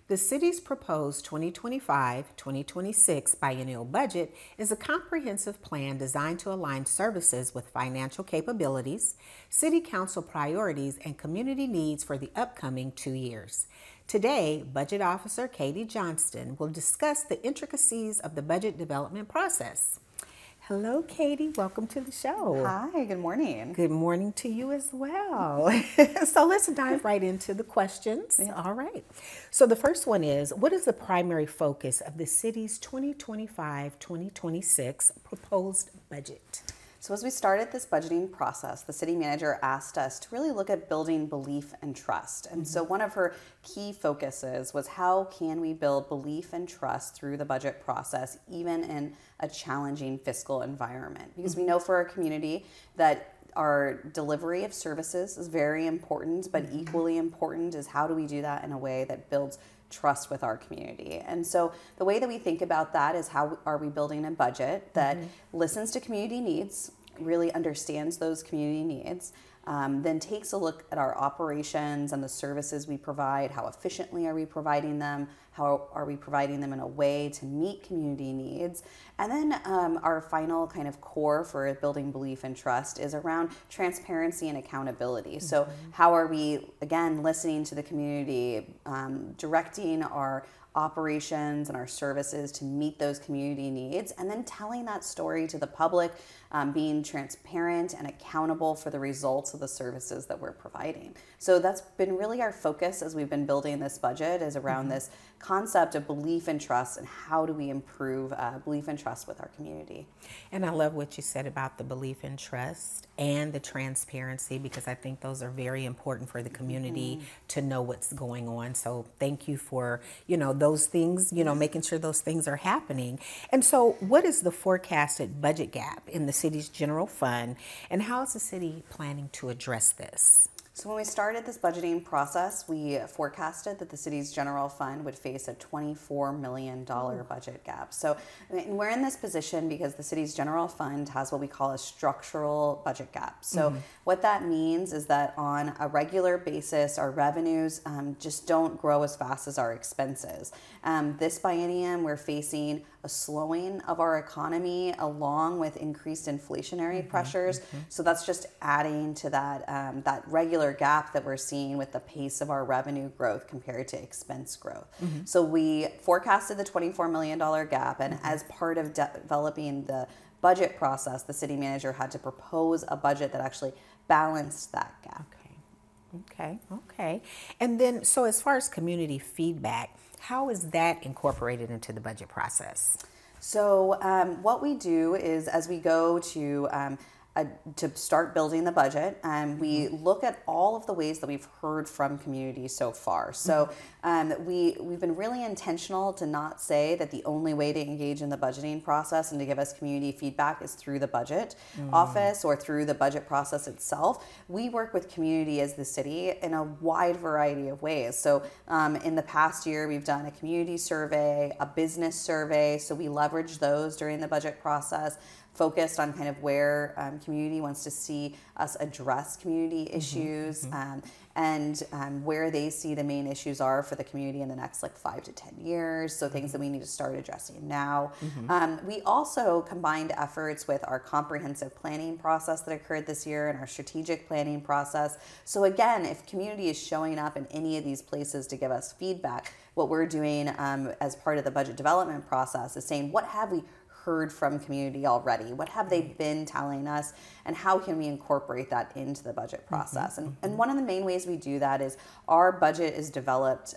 The city's proposed 2025-2026 biennial budget is a comprehensive plan designed to align services with financial capabilities, city council priorities, and community needs for the upcoming 2 years. Today, Budget Officer Katie Johnston will discuss the intricacies of the budget development process. Hello, Katie. Welcome to the show. Hi, good morning. Good morning to you as well. So let's dive right into the questions. Yeah. All right. So the first one is, what is the primary focus of the city's 2025-2026 proposed budget? So as we started this budgeting process, the city manager asked us to really look at building belief and trust. And so one of her key focuses was how can we build belief and trust through the budget process, even in a challenging fiscal environment? Because we know for our community that our delivery of services is very important, but equally important is how do we do that in a way that builds trust with our community. And so the way that we think about that is how are we building a budget that listens to community needs, really understands those community needs, then takes a look at our operations and the services we provide, how efficiently are we providing them, how are we providing them in a way to meet community needs. And then our final kind of core for building belief and trust is around transparency and accountability. So how are we, again, listening to the community, directing our operations and our services to meet those community needs, and then telling that story to the public, being transparent and accountable for the results of the services that we're providing. So that's been really our focus as we've been building this budget, is around this concept of belief and trust and how do we improve belief and trust with our community. And I love what you said about the belief and trust and the transparency, because I think those are very important for the community to know what's going on. So thank you for, those things, making sure those things are happening. And so what is the forecasted budget gap in the city's general fund, and how is the city planning to address this? So when we started this budgeting process, we forecasted that the city's general fund would face a $24 million budget gap. So we're in this position because the city's general fund has what we call a structural budget gap. So what that means is that on a regular basis, our revenues just don't grow as fast as our expenses. This biennium, we're facing a slowing of our economy along with increased inflationary pressures. So that's just adding to that regular gap that we're seeing with the pace of our revenue growth compared to expense growth. So we forecasted the $24 million gap, and as part of developing the budget process, the city manager had to propose a budget that actually balanced that gap. Okay. And then, so as far as community feedback, how is that incorporated into the budget process? So what we do is, as we go to start building the budget, we look at all of the ways that we've heard from community so far. So we've been really intentional to not say that the only way to engage in the budgeting process and to give us community feedback is through the budget office or through the budget process itself. We work with community as the city in a wide variety of ways. So in the past year, we've done a community survey, a business survey. So we leverage those during the budget process, focused on kind of where community wants to see us address community issues and where they see the main issues are for the community in the next 5 to 10 years. So things that we need to start addressing now. We also combined efforts with our comprehensive planning process that occurred this year and our strategic planning process. So again, if community is showing up in any of these places to give us feedback, what we're doing as part of the budget development process is saying, what have we heard from community already? What have they been telling us, and how can we incorporate that into the budget process? And one of the main ways we do that is our budget is developed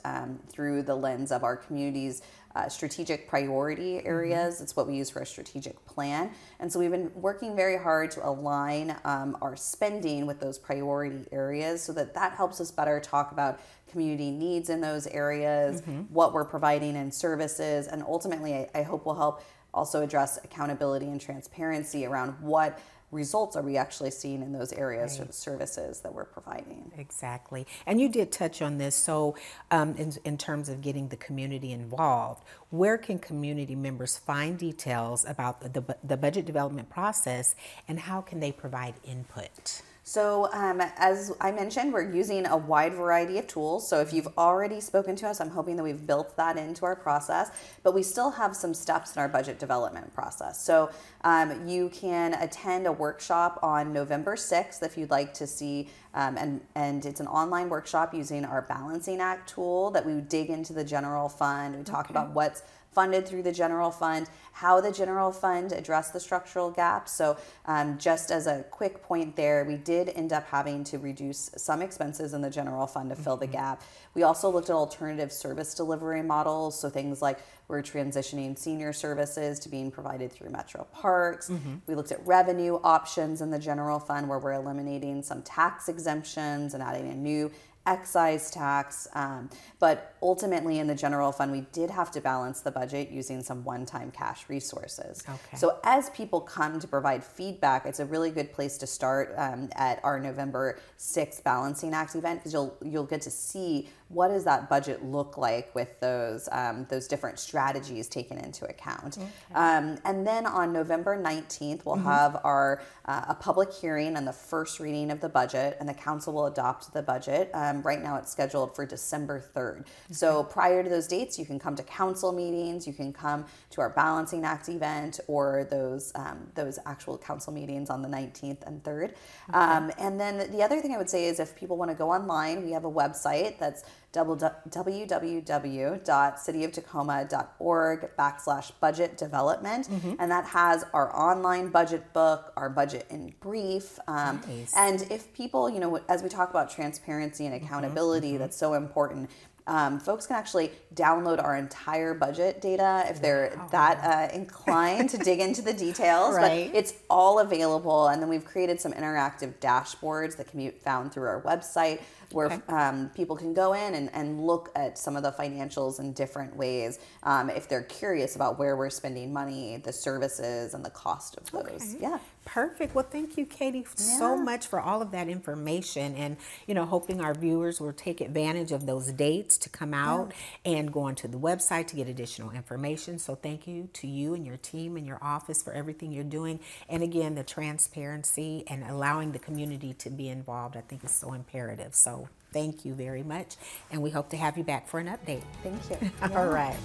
through the lens of our community's strategic priority areas. It's what we use for a strategic plan. And so we've been working very hard to align our spending with those priority areas so that helps us better talk about community needs in those areas, what we're providing in services, and ultimately I hope will help also address accountability and transparency around what results are we actually seeing in those areas for the services that we're providing. Exactly. And you did touch on this. So in terms of getting the community involved, where can community members find details about the budget development process, and how can they provide input? So as I mentioned, we're using a wide variety of tools. So if you've already spoken to us, I'm hoping that we've built that into our process, but we still have some steps in our budget development process. So you can attend a workshop on November 6th if you'd like to see, and it's an online workshop using our Balancing Act tool that we dig into the general fund. We talk about what's funded through the general fund, how the general fund addressed the structural gaps. So just as a quick point there, we did end up having to reduce some expenses in the general fund to fill the gap. We also looked at alternative service delivery models. So things like we're transitioning senior services to being provided through Metro Parks. We looked at revenue options in the general fund where we're eliminating some tax exemptions and adding a new excise tax, but ultimately in the general fund we did have to balance the budget using some one-time cash resources. So as people come to provide feedback, it's a really good place to start at our November 6th Balancing Act event, because you'll get to see what does that budget look like with those different strategies taken into account. And then on November 19th we'll have our a public hearing and the first reading of the budget, and the council will adopt the budget. Right now it's scheduled for December 3rd. So prior to those dates, you can come to council meetings, you can come to our Balancing Act event, or those actual council meetings on the 19th and 3rd. And then the other thing I would say is if people want to go online, we have a website that's www.cityoftacoma.org/budget development, and that has our online budget book, our budget in brief. And if people, as we talk about transparency and accountability, that's so important. Folks can actually download our entire budget data if they're that inclined to dig into the details. But it's all available, and then we've created some interactive dashboards that can be found through our website where people can go in and look at some of the financials in different ways if they're curious about where we're spending money, the services, and the cost of those. Perfect. Well, thank you, Katie, so much for all of that information, and hoping our viewers will take advantage of those dates to come out and go onto the website to get additional information. So thank you to you and your team and your office for everything you're doing. And again, the transparency and allowing the community to be involved, I think is so imperative. So thank you very much, and we hope to have you back for an update. Thank you. All right.